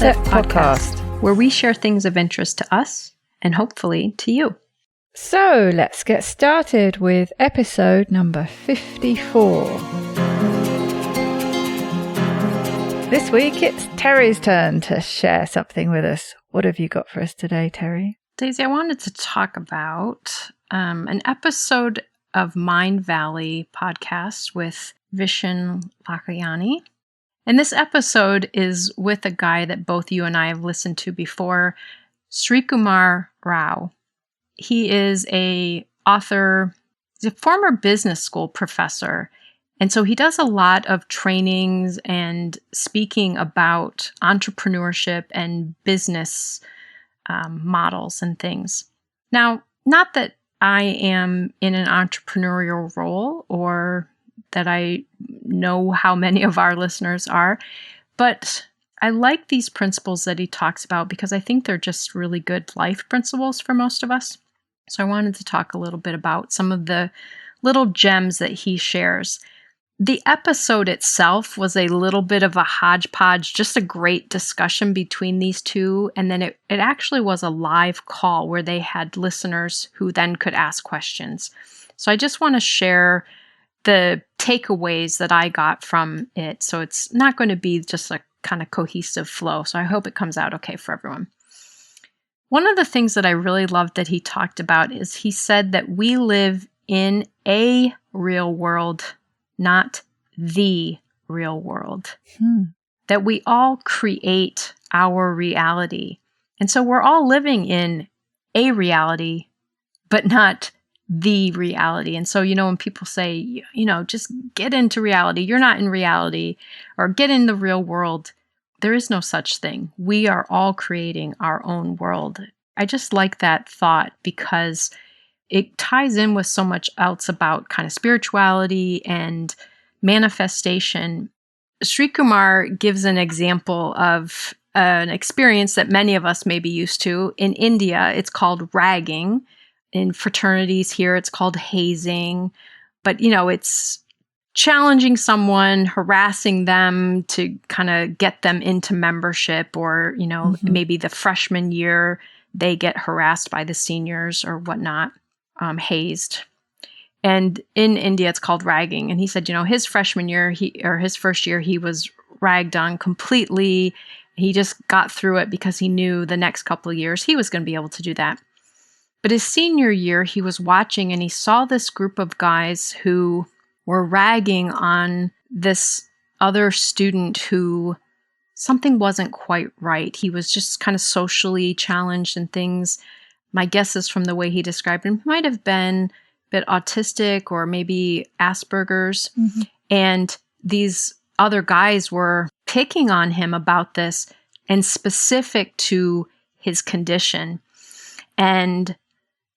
Mindset Podcast, where we share things of interest to us and hopefully to you. So let's get started with episode number 54. This week it's Terri's turn to share something with us. What have you got for us today, Terri? Daisy, I wanted to talk about an episode of Mindvalley podcast with Vishen, Lakhiani. And this episode is with a guy that both you and I have listened to before, Srikumar Rao. He is a author, he's a former business school professor. And so he does a lot of trainings and speaking about entrepreneurship and business models and things. Now, not that I am in an entrepreneurial role or that I know how many of our listeners are, but I like these principles that he talks about because I think they're just really good life principles for most of us. So I wanted to talk a little bit about some of the little gems that he shares. The episode itself was a little bit of a hodgepodge, just a great discussion between these two. And then it actually was a live call where they had listeners who then could ask questions. So I just want to share the takeaways that I got from it. So it's not going to be just a kind of cohesive flow. So I hope it comes out okay for everyone. One of the things that I really loved that he talked about is he said that we live in a real world, not the real world. That we all create our reality. And so we're all living in a reality, but not the reality. And so, when people say, just get into reality, you're not in reality, or get in the real world, there is no such thing. We are all creating our own world. I just like that thought because it ties in with so much else about kind of spirituality and manifestation. Srikumar gives an example of an experience that many of us may be used to. In India, it's called ragging. In fraternities here, it's called hazing. But, it's challenging someone, harassing them to kind of get them into membership, or, maybe the freshman year, they get harassed by the seniors or whatnot, hazed. And in India, it's called ragging. And he said, his freshman year, his first year, he was ragged on completely. He just got through it because he knew the next couple of years he was going to be able to do that. But his senior year, he was watching and he saw this group of guys who were ragging on this other student who something wasn't quite right. He was just kind of socially challenged and things. My guess is from the way he described him, he might have been a bit autistic or maybe Asperger's. And these other guys were picking on him about this and specific to his condition. And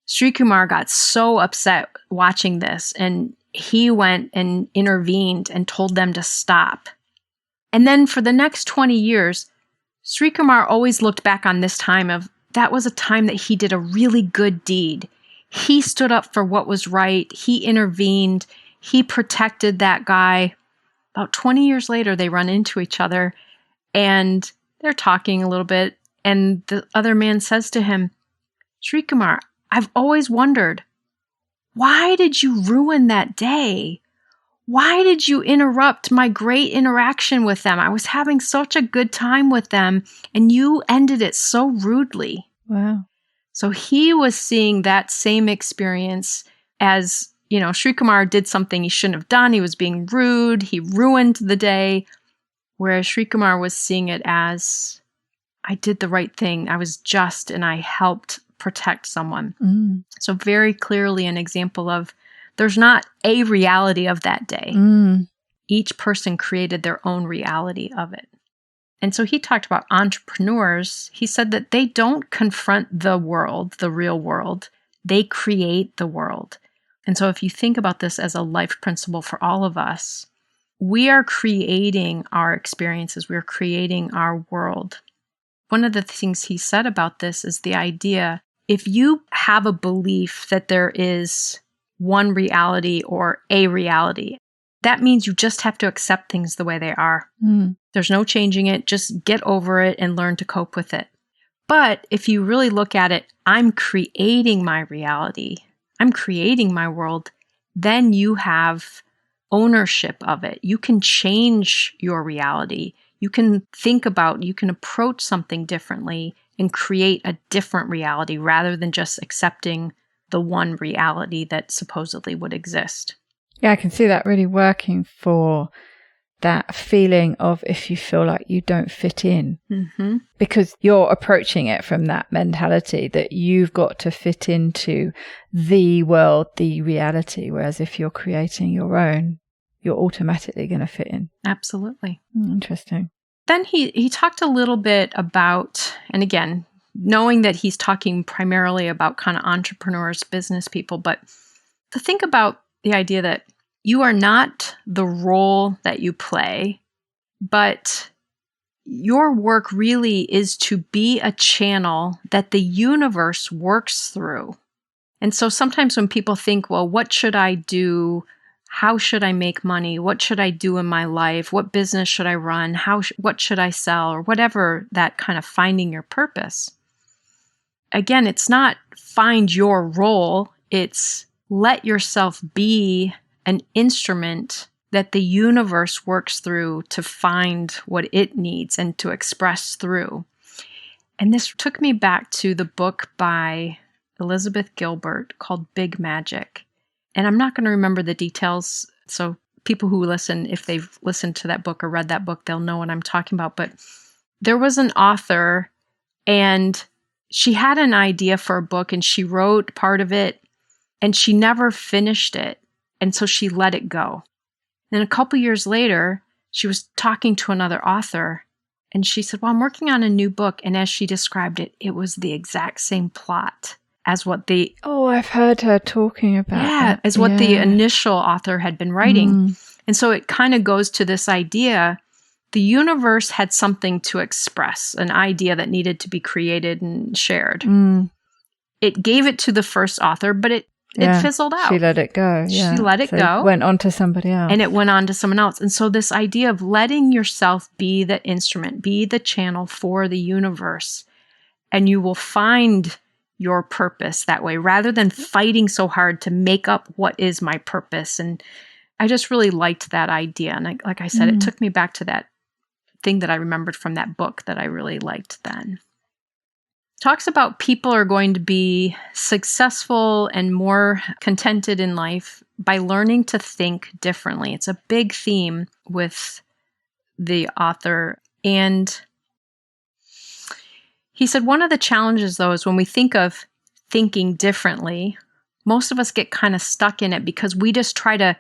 Srikumar got so upset watching this, and he went and intervened and told them to stop. And then for the next 20 years, Srikumar always looked back on this time of that was a time that he did a really good deed. He stood up for what was right. He intervened. He protected that guy. About 20 years later, they run into each other and they're talking a little bit. And the other man says to him, Srikumar, I've always wondered, why did you ruin that day? Why did you interrupt my great interaction with them? I was having such a good time with them, and you ended it so rudely. Wow. So he was seeing that same experience as, Srikumar did something he shouldn't have done. He was being rude. He ruined the day. Whereas Srikumar was seeing it as, I did the right thing. I was just, and I helped protect someone. So very clearly an example of there's not a reality of that day. Each person created their own reality of it. And so he talked about entrepreneurs. He said that they don't confront the world, the real world. They create the world. And so if you think about this as a life principle for all of us, we are creating our experiences. We're creating our world. One of the things he said about this is the idea, if you have a belief that there is one reality or a reality, that means you just have to accept things the way they are. There's no changing it. Just get over it and learn to cope with it. But if you really look at it, I'm creating my reality. I'm creating my world. Then you have ownership of it. You can change your reality. You can you can approach something differently and create a different reality rather than just accepting the one reality that supposedly would exist. Yeah, I can see that really working for that feeling of if you feel like you don't fit in, because you're approaching it from that mentality that you've got to fit into the world, the reality. Whereas if you're creating your own, you're automatically going to fit in. Absolutely. Interesting. Then he talked a little bit about, and again, knowing that he's talking primarily about kind of entrepreneurs, business people, but to think about the idea that you are not the role that you play, but your work really is to be a channel that the universe works through. And so sometimes when people think, well, what should I do? How should I make money? What should I do in my life? What business should I run? What should I sell? Or whatever, that kind of finding your purpose. Again, it's not find your role. It's let yourself be an instrument that the universe works through to find what it needs and to express through. And this took me back to the book by Elizabeth Gilbert called Big Magic. And I'm not going to remember the details. So people who listen, if they've listened to that book or read that book, they'll know what I'm talking about. But there was an author and she had an idea for a book and she wrote part of it and she never finished it. And so she let it go. Then a couple years later, she was talking to another author and she said, well, I'm working on a new book. And as she described it, it was the exact same plot as what I've heard her talking about that. as what the initial author had been writing. And so it kind of goes to this idea, the universe had something to express, an idea that needed to be created and shared. It gave it to the first author, but it fizzled out. She let it go. Yeah. She let it go. It went on to somebody else. And it went on to someone else. And so this idea of letting yourself be the instrument, be the channel for the universe, and you will find your purpose that way, rather than fighting so hard to make up what is my purpose. And I just really liked that idea. And like I said, it took me back to that thing that I remembered from that book that I really liked then. Talks about people are going to be successful and more contented in life by learning to think differently. It's a big theme with the author. And he said one of the challenges, though, is when we think of thinking differently, most of us get kind of stuck in it because we just try to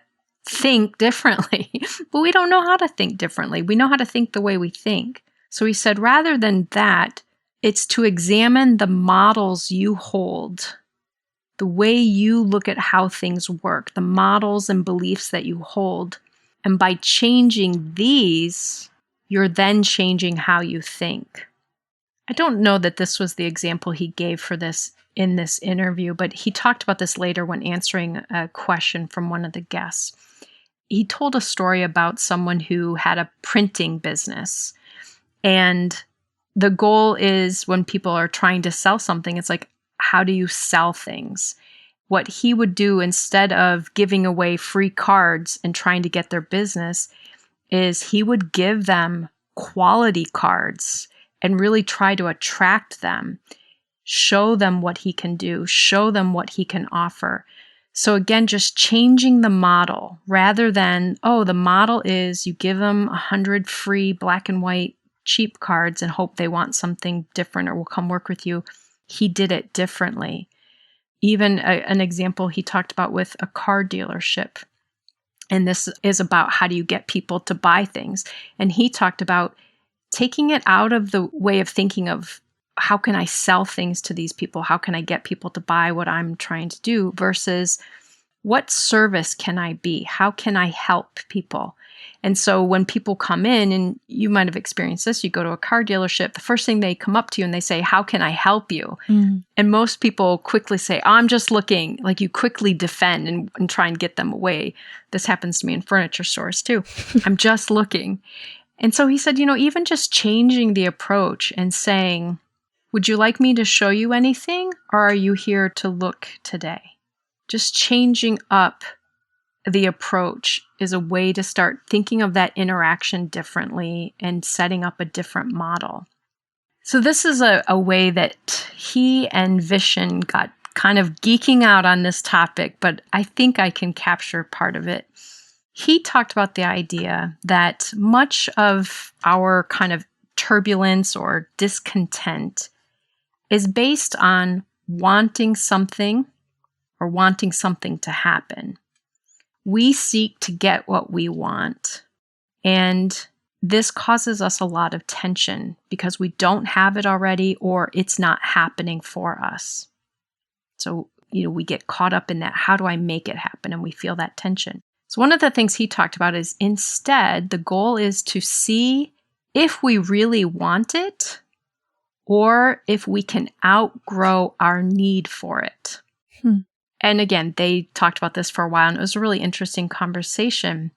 think differently, but we don't know how to think differently. We know how to think the way we think. So he said, rather than that, it's to examine the models you hold, the way you look at how things work, the models and beliefs that you hold. And by changing these, you're then changing how you think. I don't know that this was the example he gave for this in this interview, but he talked about this later when answering a question from one of the guests. He told a story about someone who had a printing business. And the goal is when people are trying to sell something, it's like, how do you sell things? What he would do instead of giving away free cards and trying to get their business is he would give them quality cards and really try to attract them, show them what he can do, show them what he can offer. So again, just changing the model rather than, the model is you give them 100 free black and white cheap cards and hope they want something different or will come work with you. He did it differently. Even an example he talked about with a car dealership. And this is about how do you get people to buy things. And he talked about taking it out of the way of thinking of how can I sell things to these people? How can I get people to buy what I'm trying to do versus what service can I be? How can I help people? And so when people come in, and you might have experienced this, you go to a car dealership, the first thing they come up to you and they say, how can I help you? And most people quickly say, I'm just looking. Like, you quickly defend and try and get them away. This happens to me in furniture stores too. I'm just looking. And so he said, even just changing the approach and saying, would you like me to show you anything, or are you here to look today? Just changing up the approach is a way to start thinking of that interaction differently and setting up a different model. So this is a way that he and Vishen got kind of geeking out on this topic, but I think I can capture part of it. He talked about the idea that much of our kind of turbulence or discontent is based on wanting something or wanting something to happen. We seek to get what we want, and this causes us a lot of tension because we don't have it already or it's not happening for us. So, we get caught up in that. How do I make it happen? And we feel that tension. So one of the things he talked about is instead, the goal is to see if we really want it or if we can outgrow our need for it. And again, they talked about this for a while, and it was a really interesting conversation.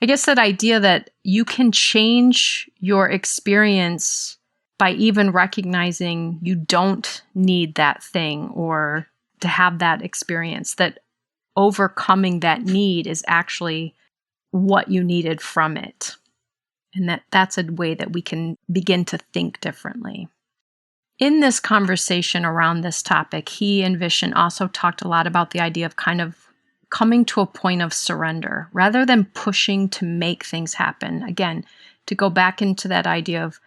I guess that idea that you can change your experience by even recognizing you don't need that thing or to have that experience, that overcoming that need is actually what you needed from it. And that's a way that we can begin to think differently. In this conversation around this topic, he and Vishen also talked a lot about the idea of kind of coming to a point of surrender rather than pushing to make things happen. Again, to go back into that idea of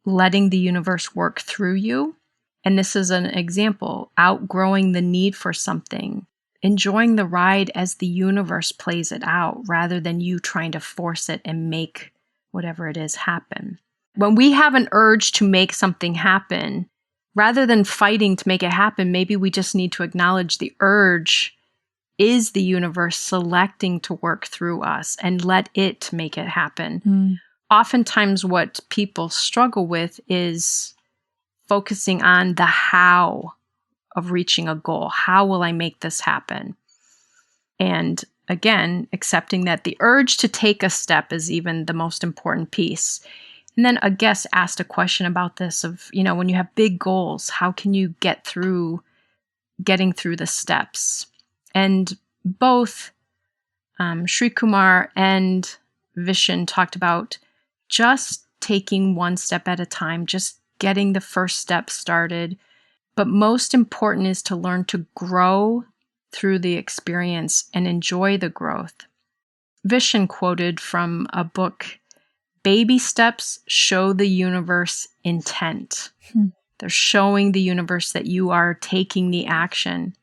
letting the universe work through you. And this is an example, outgrowing the need for something, enjoying the ride as the universe plays it out rather than you trying to force it and make whatever it is happen. When we have an urge to make something happen, rather than fighting to make it happen, maybe we just need to acknowledge the urge is the universe selecting to work through us and let it make it happen. Oftentimes what people struggle with is focusing on the how of reaching a goal. How will I make this happen? And again, accepting that the urge to take a step is even the most important piece. And then a guest asked a question about this of, when you have big goals, how can you getting through the steps? And both Srikumar and Vishen talked about just taking one step at a time, just getting the first step started. But most important is to learn to grow through the experience and enjoy the growth. Vishen quoted from a book, "Baby steps show the universe intent." They're showing the universe that you are taking the action.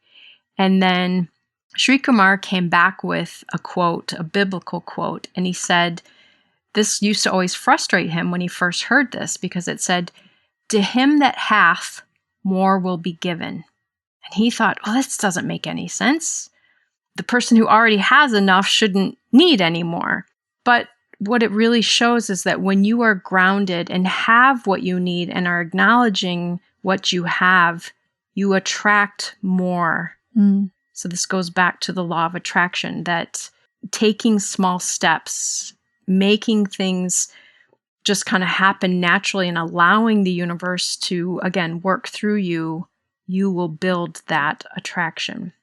And then Srikumar came back with a quote, a biblical quote, and he said, this used to always frustrate him when he first heard this because it said, "To him that hath, more will be given." And he thought, well, this doesn't make any sense. The person who already has enough shouldn't need any more. But what it really shows is that when you are grounded and have what you need and are acknowledging what you have, you attract more. So this goes back to the law of attraction, that taking small steps, making things just kind of happen naturally and allowing the universe to, again, work through you, you will build that attraction.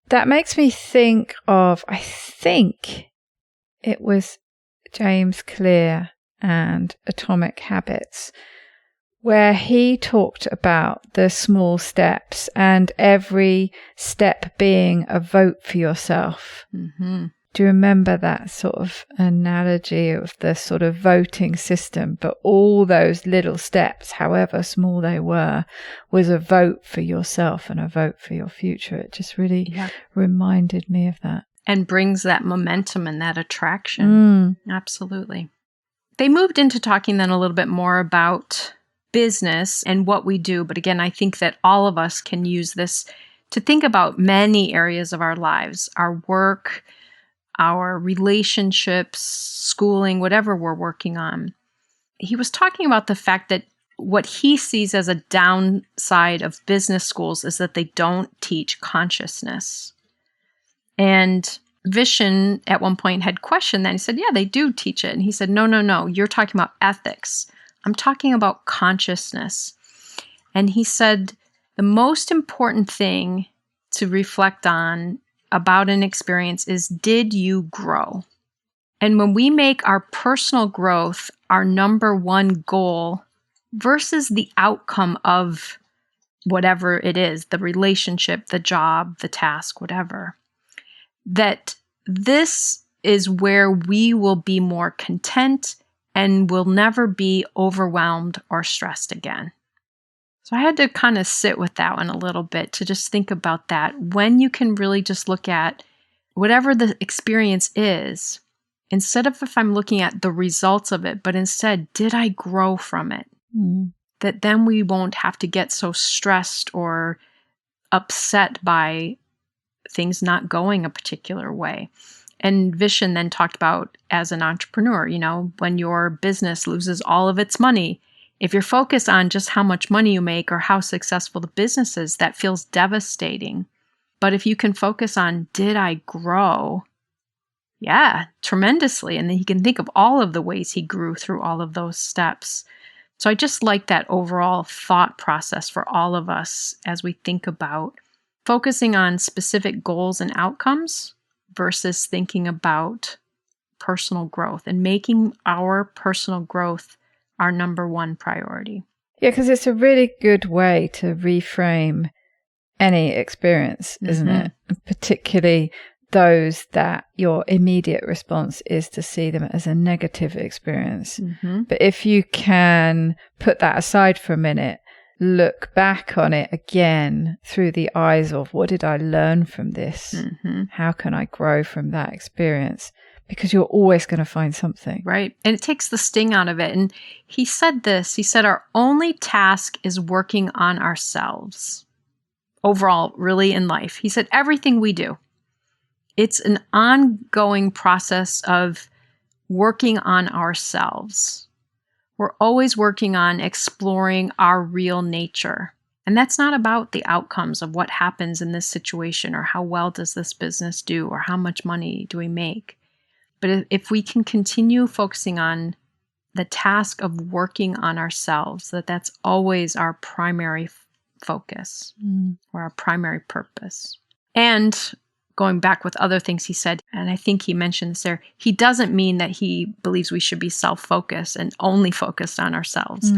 That makes me think of, I think it was James Clear and Atomic Habits, where he talked about the small steps and every step being a vote for yourself. Do you remember that sort of analogy of the sort of voting system? But all those little steps, however small they were, was a vote for yourself and a vote for your future. It just really reminded me of that. And brings that momentum and that attraction. Absolutely. They moved into talking then a little bit more about business and what we do. But again, I think that all of us can use this to think about many areas of our lives, our work, our relationships, schooling, whatever we're working on. He was talking about the fact that what he sees as a downside of business schools is that they don't teach consciousness. And Vishen at one point had questioned that. He said, yeah, they do teach it. And he said, no, you're talking about ethics. I'm talking about consciousness. And he said, the most important thing to reflect on about an experience is, did you grow? And when we make our personal growth our number one goal versus the outcome of whatever it is, the relationship, the job, the task, whatever, that this is where we will be more content and will never be overwhelmed or stressed again. So I had to kind of sit with that one a little bit to just think about that. When you can really just look at whatever the experience is, instead of if I'm looking at the results of it, but instead, did I grow from it? That then we won't have to get so stressed or upset by things not going a particular way. And Vishen then talked about, as an entrepreneur, when your business loses all of its money, if you're focused on just how much money you make or how successful the business is, that feels devastating. But if you can focus on, did I grow? Yeah, tremendously. And then he can think of all of the ways he grew through all of those steps. So I just like that overall thought process for all of us as we think about focusing on specific goals and outcomes versus thinking about personal growth and making our personal growth our number one priority. Yeah, because it's a really good way to reframe any experience, isn't it? Particularly those that your immediate response is to see them as a negative experience. But if you can put that aside for a minute, look back on it again through the eyes of, what did I learn from this? How can I grow from that experience? Because you're always going to find something. Right. And it takes the sting out of it. And he said this, he said, our only task is working on ourselves. Overall, really in life. He said, everything we do, it's an ongoing process of working on ourselves. We're always working on exploring our real nature. And that's not about the outcomes of what happens in this situation or how well does this business do or how much money do we make. But if we can continue focusing on the task of working on ourselves, that's always our primary focus or our primary purpose. And going back with other things he said, and I think he mentioned this there, he doesn't mean that he believes we should be self-focused and only focused on ourselves.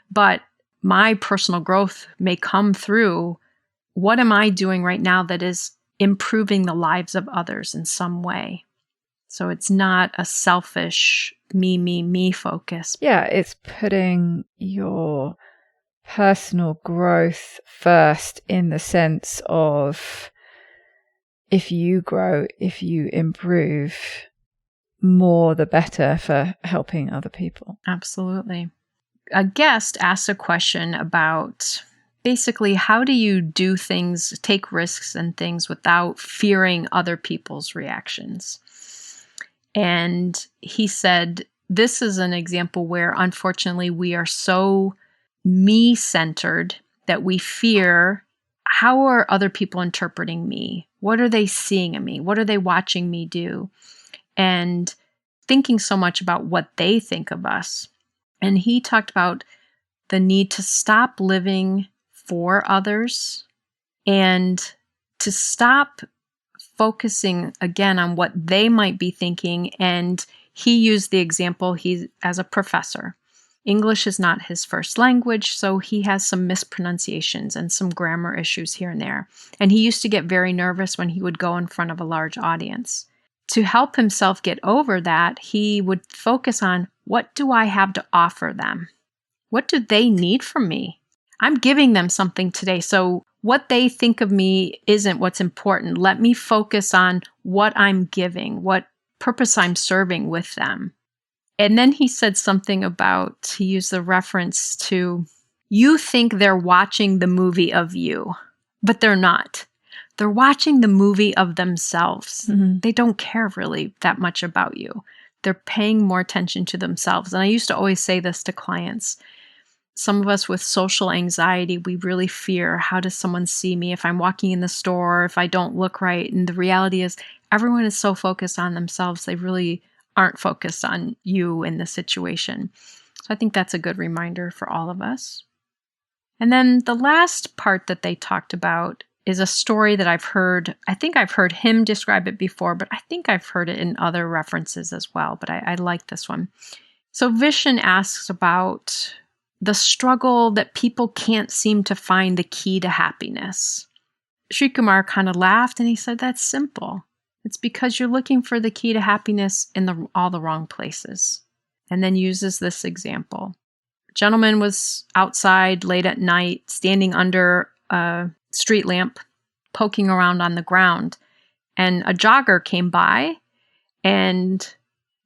But my personal growth may come through, what am I doing right now that is improving the lives of others in some way? So it's not a selfish me focus. Yeah, it's putting your personal growth first in the sense of, if you grow, if you improve, more the better for helping other people. Absolutely. A guest asked a question about basically, how do you do things, take risks and things without fearing other people's reactions? And he said, this is an example where, unfortunately, we are so me-centered that we fear, how are other people interpreting me? What are they seeing in me? What are they watching me do? And thinking so much about what they think of us. And he talked about the need to stop living for others and to stop focusing again on what they might be thinking. And he used the example, he's as a professor. English is not his first language, so he has some mispronunciations and some grammar issues here and there. And he used to get very nervous when he would go in front of a large audience. To help himself get over that, he would focus on, what do I have to offer them? What do they need from me? I'm giving them something today, so what they think of me isn't what's important. Let me focus on what I'm giving, what purpose I'm serving with them. And then he said something about, he used the reference to, you think they're watching the movie of you, but they're not. they're watching the movie of themselves. Mm-hmm. They don't care really that much about you. They're paying more attention to themselves. And I used to always say this to clients. Some of us with social anxiety, we really fear, how does someone see me if I'm walking in the store, if I don't look right? And the reality is everyone is so focused on themselves, they really aren't focused on you in the situation. So I think that's a good reminder for all of us. And then the last part that they talked about is a story that I've heard. I think I've heard him describe it before, but I think I've heard it in other references as well. But I like this one. So Vishen asks about the struggle that people can't seem to find the key to happiness. Srikumar kind of laughed and he said, that's simple. It's because you're looking for the key to happiness in all the wrong places. And then uses this example. A gentleman was outside late at night, standing under a street lamp, poking around on the ground. And a jogger came by and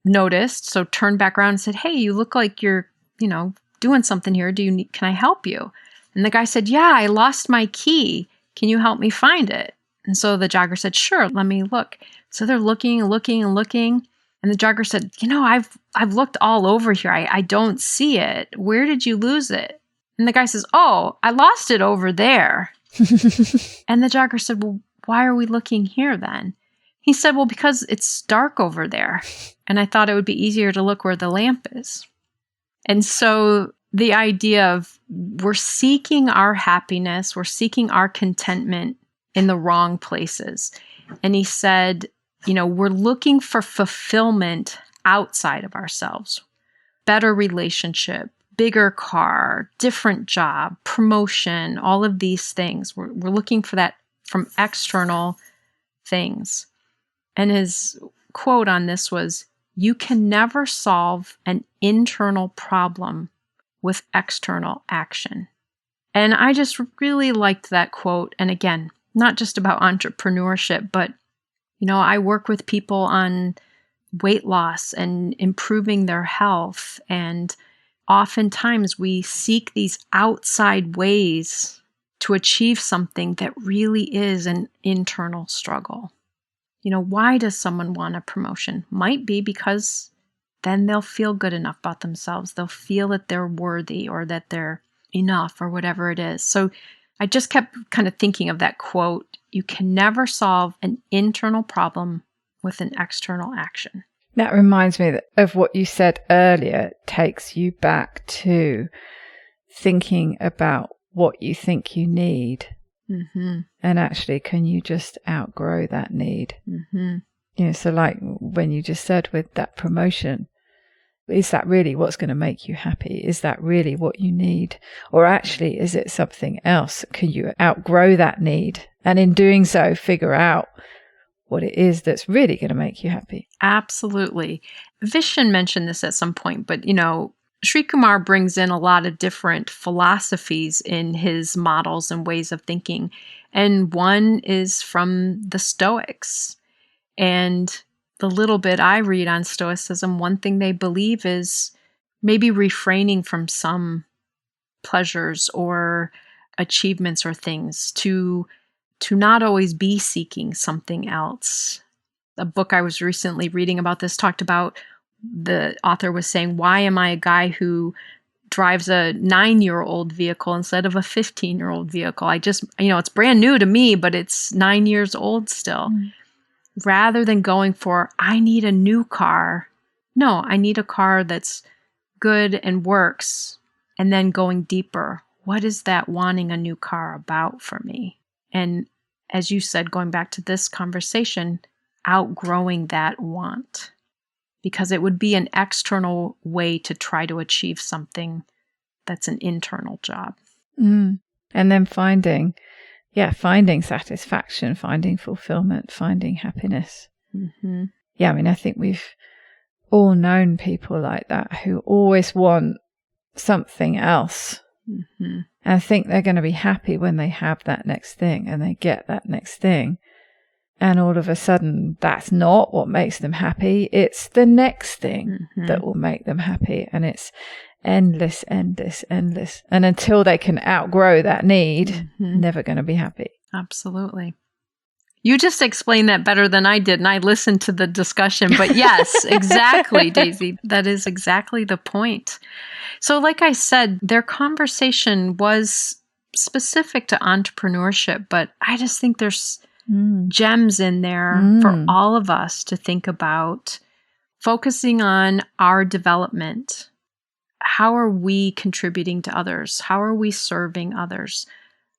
noticed, so turned back around and said, hey, you look like you're, doing something here. Can I help you? And the guy said, yeah, I lost my key. Can you help me find it? And so the jogger said, sure, let me look. So they're looking and looking and looking. And the jogger said, I've looked all over here. I don't see it. Where did you lose it? And the guy says, oh, I lost it over there. And the jogger said, well, why are we looking here then? He said, well, because it's dark over there. And I thought it would be easier to look where the lamp is. And so the idea of we're seeking our happiness, we're seeking our contentment in the wrong places. And he said, we're looking for fulfillment outside of ourselves. Better relationship, bigger car, different job, promotion, all of these things. We're looking for that from external things. And his quote on this was, you can never solve an internal problem with external action. And I just really liked that quote. And again, not just about entrepreneurship, but, I work with people on weight loss and improving their health. And oftentimes we seek these outside ways to achieve something that really is an internal struggle. Why does someone want a promotion? Might be because then they'll feel good enough about themselves. They'll feel that they're worthy or that they're enough or whatever it is. So I just kept kind of thinking of that quote, you can never solve an internal problem with an external action. That reminds me of what you said earlier. It takes you back to thinking about what you think you need. Mm-hmm. And actually, can you just outgrow that need? Mm-hmm. So like when you just said with that promotion, is that really what's going to make you happy? Is that really what you need? Or actually, is it something else? Can you outgrow that need? And in doing so, figure out what it is that's really going to make you happy. Absolutely. Vishen mentioned this at some point, but Srikumar brings in a lot of different philosophies in his models and ways of thinking. And one is from the Stoics. And the little bit I read on Stoicism, one thing they believe is maybe refraining from some pleasures or achievements or things to not always be seeking something else. A book I was recently reading about this talked about, the author was saying, why am I a guy who drives a 9-year-old vehicle instead of a 15-year-old vehicle? I just, it's brand new to me, but it's 9 years old still. Rather than going for, I need a new car. No, I need a car that's good and works. And then going deeper. What is that wanting a new car about for me? And as you said, going back to this conversation, outgrowing that want. Because it would be an external way to try to achieve something that's an internal job. And then finding satisfaction, finding fulfillment, finding happiness. Mm-hmm. Yeah, I think we've all known people like that who always want something else. Mm-hmm. And think they're going to be happy when they have that next thing and they get that next thing. And all of a sudden, that's not what makes them happy. It's the next thing that will make them happy. And it's endless, endless, endless. And until they can outgrow that need, never going to be happy. Absolutely. You just explained that better than I did, and I listened to the discussion. But yes, exactly, Daisy. That is exactly the point. So like I said, their conversation was specific to entrepreneurship, but I just think there's gems in there for all of us to think about, focusing on our development. How are we contributing to others? How are we serving others?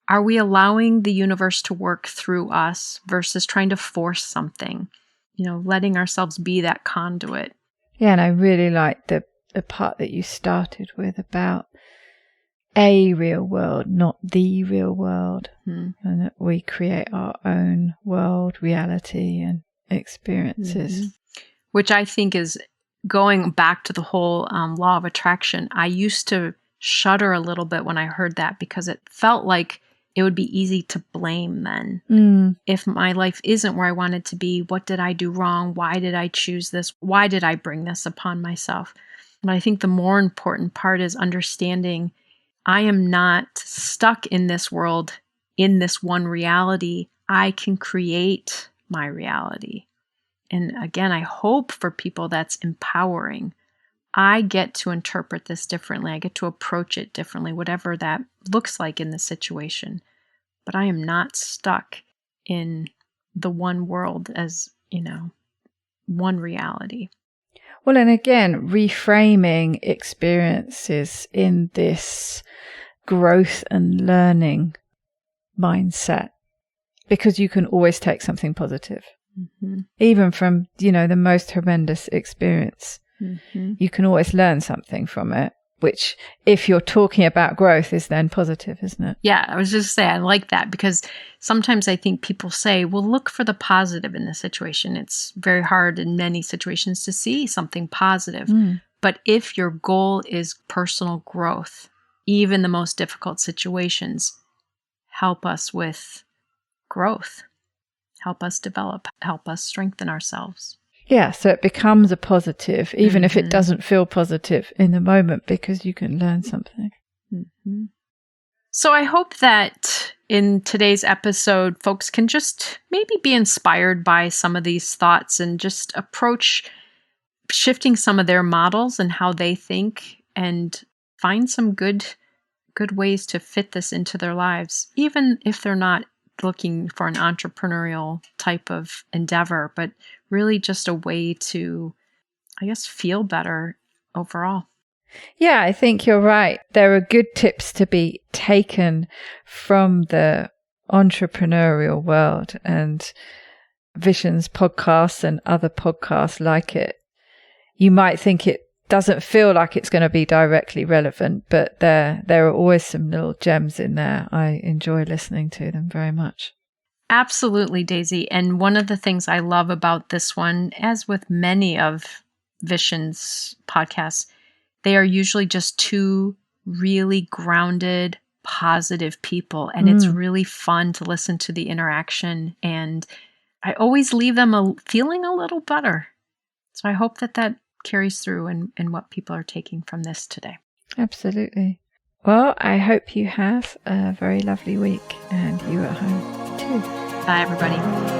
Are we allowing the universe to work through us versus trying to force something? Letting ourselves be that conduit. Yeah, and I really like the part that you started with about a real world, not the real world, and that we create our own world, reality, and experiences. Which I think is going back to the whole law of attraction. I used to shudder a little bit when I heard that because it felt like it would be easy to blame then. If my life isn't where I want it to be, what did I do wrong? Why did I choose this? Why did I bring this upon myself? But I think the more important part is understanding I am not stuck in this world, in this one reality. I can create my reality. And again, I hope for people that's empowering. I get to interpret this differently. I get to approach it differently, whatever that looks like in the situation. But I am not stuck in the one world as, one reality. Well, and again, reframing experiences in this growth and learning mindset, because you can always take something positive. Even from, the most horrendous experience. You can always learn something from it, which if you're talking about growth is then positive, isn't it? Yeah, I was just saying I like that because sometimes I think people say, well, look for the positive in the situation. It's very hard in many situations to see something positive. But if your goal is personal growth, even the most difficult situations help us with growth, help us develop, help us strengthen ourselves. Yeah, so it becomes a positive, even if it doesn't feel positive in the moment, because you can learn something. So I hope that in today's episode, folks can just maybe be inspired by some of these thoughts and just approach shifting some of their models and how they think and find some good ways to fit this into their lives, even if they're not looking for an entrepreneurial type of endeavor, but really just a way to, I guess, feel better overall. Yeah, I think you're right. There are good tips to be taken from the entrepreneurial world, and Vishen's podcasts and other podcasts like it. You might think it doesn't feel like it's going to be directly relevant, but there are always some little gems in there. I enjoy listening to them very much. Absolutely, Daisy. And one of the things I love about this one, as with many of Vishen's podcasts, they are usually just two really grounded, positive people. And it's really fun to listen to the interaction. And I always leave them feeling a little better. So I hope that carries through in what people are taking from this today. Absolutely. Well, I hope you have a very lovely week and you at home too. Bye, everybody.